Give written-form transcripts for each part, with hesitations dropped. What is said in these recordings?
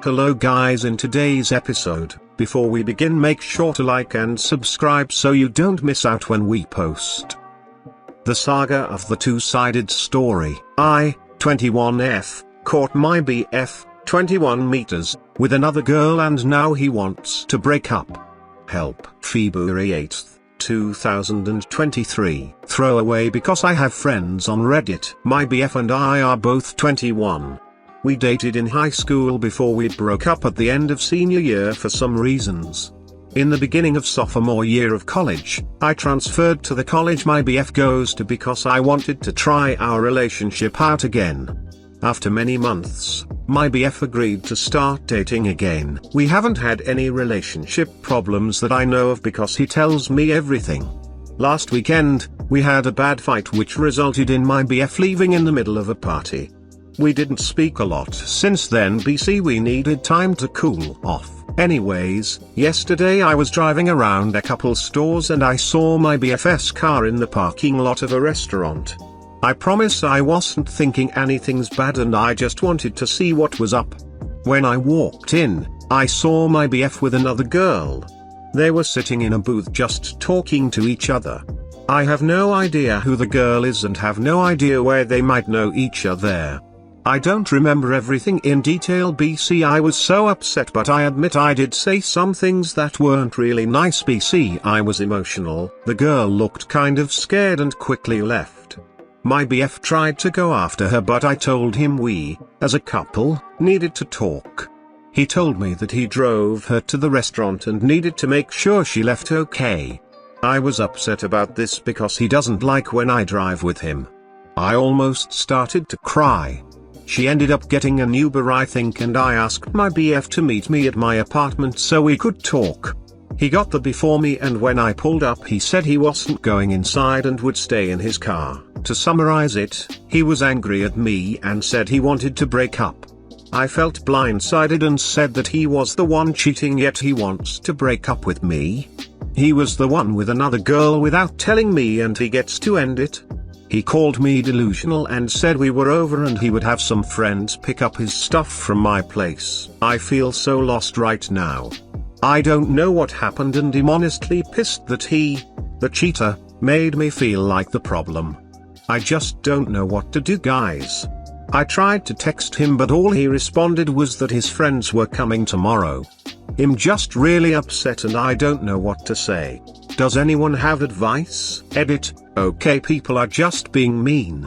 Hello guys, in today's episode, before we begin, make sure to like and subscribe so you don't miss out when we post. The saga of the two-sided story. I, 21F, caught my BF, 21 meters, with another girl and now he wants to break up. Help. February 8th, 2023. Throwaway because I have friends on Reddit. My BF and I are both 21. We dated in high school before we broke up at the end of senior year for some reasons. In the beginning of sophomore year of college, I transferred to the college my BF goes to because I wanted to try our relationship out again. After many months, my BF agreed to start dating again. We haven't had any relationship problems that I know of because he tells me everything. Last weekend, we had a bad fight which resulted in my BF leaving in the middle of a party. We didn't speak a lot since then. We needed time to cool off. Anyways, yesterday I was driving around a couple stores and I saw my BF's car in the parking lot of a restaurant. I promise I wasn't thinking anything's bad and I just wanted to see what was up. When I walked in, I saw my BF with another girl. They were sitting in a booth just talking to each other. I have no idea who the girl is and have no idea where they might know each other. I don't remember everything in detail. I was so upset, but I admit I did say some things that weren't really nice. I was emotional. The girl looked kind of scared and quickly left. My BF tried to go after her, but I told him we, as a couple, needed to talk. He told me that he drove her to the restaurant and needed to make sure she left okay. I was upset about this because he doesn't like when I drive with him. I almost started to cry. She ended up getting an Uber, I think, and I asked my BF to meet me at my apartment so we could talk. He got there before me, and when I pulled up he said he wasn't going inside and would stay in his car. To summarize it, he was angry at me and said he wanted to break up. I felt blindsided and said that he was the one cheating, yet he wants to break up with me. He was the one with another girl without telling me and he gets to end it. He called me delusional and said we were over and he would have some friends pick up his stuff from my place. I feel so lost right now. I don't know what happened and I'm honestly pissed that he, the cheater, made me feel like the problem. I just don't know what to do, guys. I tried to text him but all he responded was that his friends were coming tomorrow. I'm just really upset and I don't know what to say. Does anyone have advice? Edit. Okay, people are just being mean.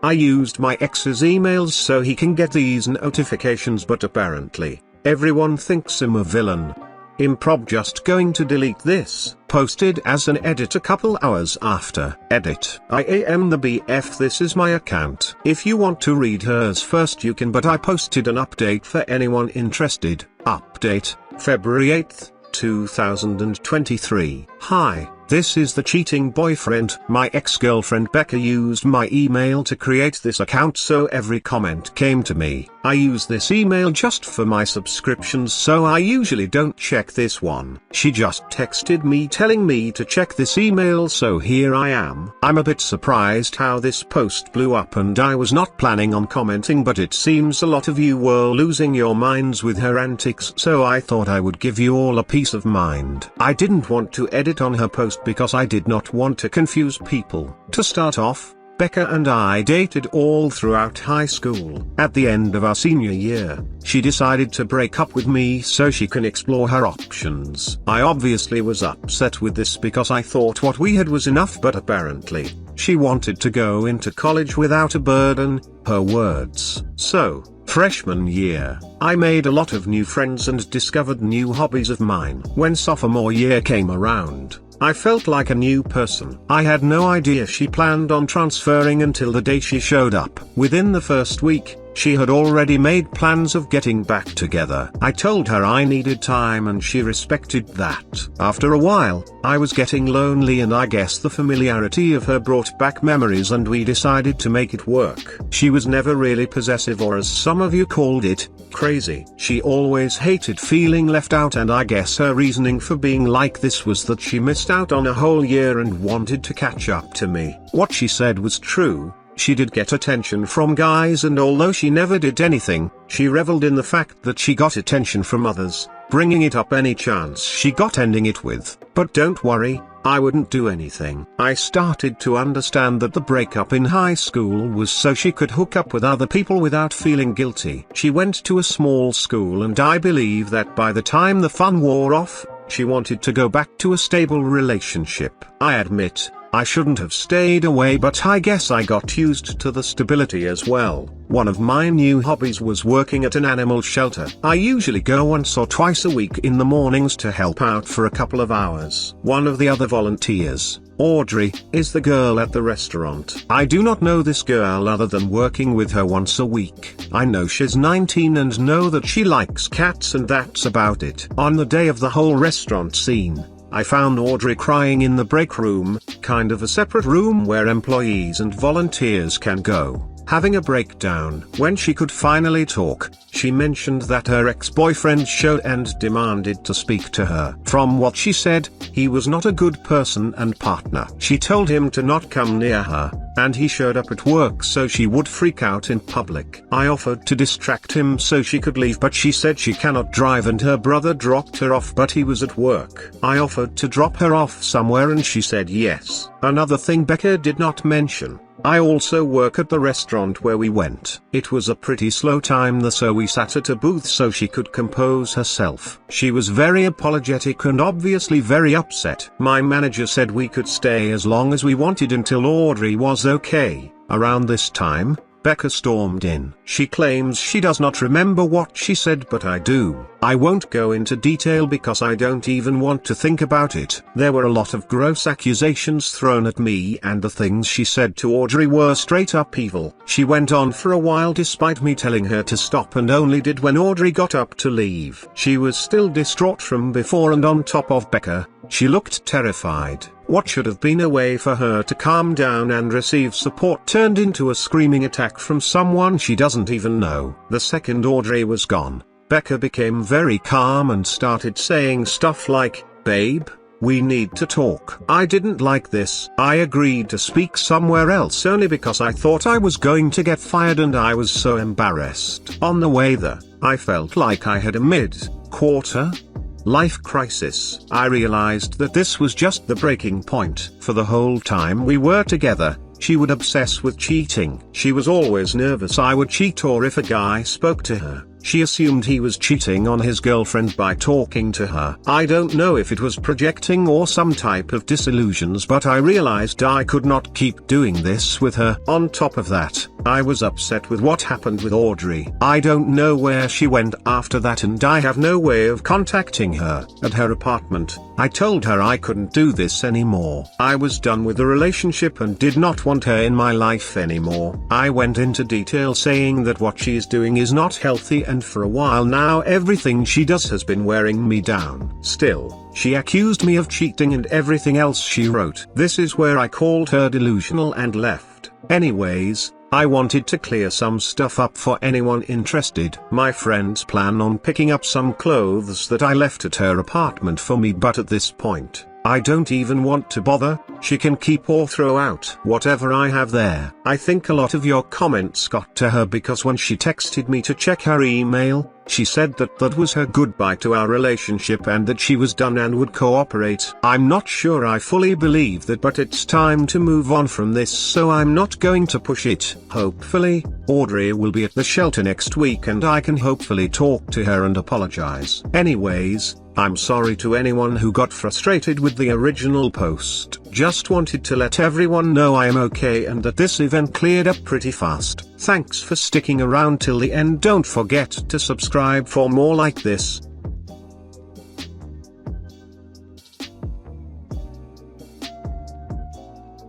I used my ex's emails so he can get these notifications, but apparently, everyone thinks I'm a villain. I'm just going to delete this. Posted as an edit a couple hours after. Edit. I am the BF, this is my account. If you want to read hers first you can, but I posted an update for anyone interested. Update, February 8th. 2023. Hi, this is the cheating boyfriend. My ex-girlfriend Becca used my email to create this account so every comment came to me. I use this email just for my subscriptions so I usually don't check this one. She just texted me telling me to check this email, so here I am. I'm a bit surprised how this post blew up and I was not planning on commenting, but it seems a lot of you were losing your minds with her antics, so I thought I would give you all a peace of mind. I didn't want to edit on her post because I did not want to confuse people. To start off, Becca and I dated all throughout high school. At the end of our senior year, she decided to break up with me so she can explore her options. I obviously was upset with this because I thought what we had was enough, but apparently, she wanted to go into college without a burden, her words. So, freshman year, I made a lot of new friends and discovered new hobbies of mine. When sophomore year came around, I felt like a new person. I had no idea she planned on transferring until the day she showed up. Within the first week, she had already made plans of getting back together. I told her I needed time and she respected that. After a while, I was getting lonely and I guess the familiarity of her brought back memories and we decided to make it work. She was never really possessive, or as some of you called it, crazy. She always hated feeling left out, and I guess her reasoning for being like this was that she missed out on a whole year and wanted to catch up to me. What she said was true. She did get attention from guys, and although she never did anything, she reveled in the fact that she got attention from others, bringing it up any chance she got, ending it with, "But don't worry, I wouldn't do anything." I started to understand that the breakup in high school was so she could hook up with other people without feeling guilty. She went to a small school, and I believe that by the time the fun wore off, she wanted to go back to a stable relationship. I admit, I shouldn't have stayed away, but I guess I got used to the stability as well. One of my new hobbies was working at an animal shelter. I usually go once or twice a week in the mornings to help out for a couple of hours. One of the other volunteers, Audrey, is the girl at the restaurant. I do not know this girl other than working with her once a week. I know she's 19 and know that she likes cats, and that's about it. On the day of the whole restaurant scene, I found Audrey crying in the break room, kind of a separate room where employees and volunteers can go, having a breakdown. When she could finally talk, she mentioned that her ex-boyfriend showed and demanded to speak to her. From what she said, he was not a good person and partner. She told him to not come near her, and he showed up at work so she would freak out in public. I offered to distract him so she could leave, but she said she cannot drive and her brother dropped her off, but he was at work. I offered to drop her off somewhere and she said yes. Another thing Becca did not mention: I also work at the restaurant where we went. It was a pretty slow time there, so we sat at a booth so she could compose herself. She was very apologetic and obviously very upset. My manager said we could stay as long as we wanted until Audrey was okay. Around this time, Becca stormed in. She claims she does not remember what she said, but I do. I won't go into detail because I don't even want to think about it. There were a lot of gross accusations thrown at me, and the things she said to Audrey were straight up evil. She went on for a while despite me telling her to stop, and only did when Audrey got up to leave. She was still distraught from before, and on top of Becca, she looked terrified. What should have been a way for her to calm down and receive support turned into a screaming attack from someone she doesn't even know. The second Audrey was gone, Becca became very calm and started saying stuff like, "Babe, we need to talk." I didn't like this. I agreed to speak somewhere else only because I thought I was going to get fired, and I was so embarrassed. On the way there, I felt like I had a mid-quarter life crisis. I realized that this was just the breaking point. For the whole time we were together, she would obsess with cheating. She was always nervous I would cheat, or if a guy spoke to her, she assumed he was cheating on his girlfriend by talking to her. I don't know if it was projecting or some type of disillusions, but I realized I could not keep doing this with her. On top of that, I was upset with what happened with Audrey. I don't know where she went after that, and I have no way of contacting her. At her apartment, I told her I couldn't do this anymore. I was done with the relationship and did not want her in my life anymore. I went into detail saying that what she is doing is not healthy, and for a while now everything she does has been wearing me down. Still, she accused me of cheating and everything else she wrote. This is where I called her delusional and left. Anyways, I wanted to clear some stuff up for anyone interested. My friends plan on picking up some clothes that I left at her apartment for me, but at this point, I don't even want to bother. She can keep or throw out whatever I have there. I think a lot of your comments got to her because when she texted me to check her email, she said that that was her goodbye to our relationship and that she was done and would cooperate. I'm not sure I fully believe that, but it's time to move on from this, so I'm not going to push it. Hopefully, Audrey will be at the shelter next week and I can hopefully talk to her and apologize. Anyways, I'm sorry to anyone who got frustrated with the original post. Just wanted to let everyone know I am okay and that this event cleared up pretty fast. Thanks for sticking around till the end. Don't forget to subscribe for more like this.